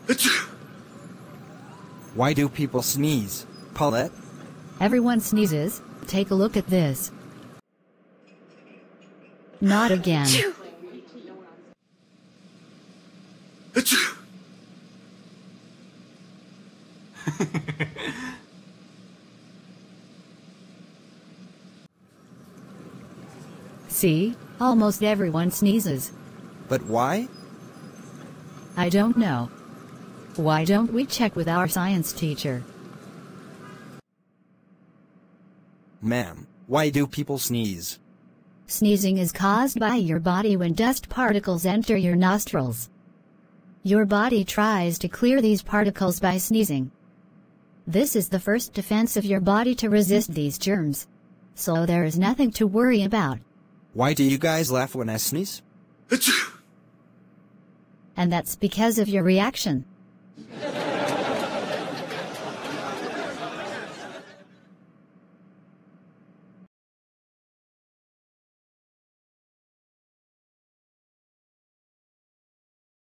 Acchoooo! Why do people sneeze, Paulette? Everyone sneezes. Take a look at this. Not again. Acchoooo! See? Almost everyone sneezes. But why? I don't know. Why don't we check with our science teacher? Ma'am, why do people sneeze? Sneezing is caused by your body when dust particles enter your nostrils. Your body tries to clear these particles by sneezing. This is the first defense of your body to resist these germs. So there is nothing to worry about. Why do you guys laugh when I sneeze? Acchoooo! And that's because of your reaction.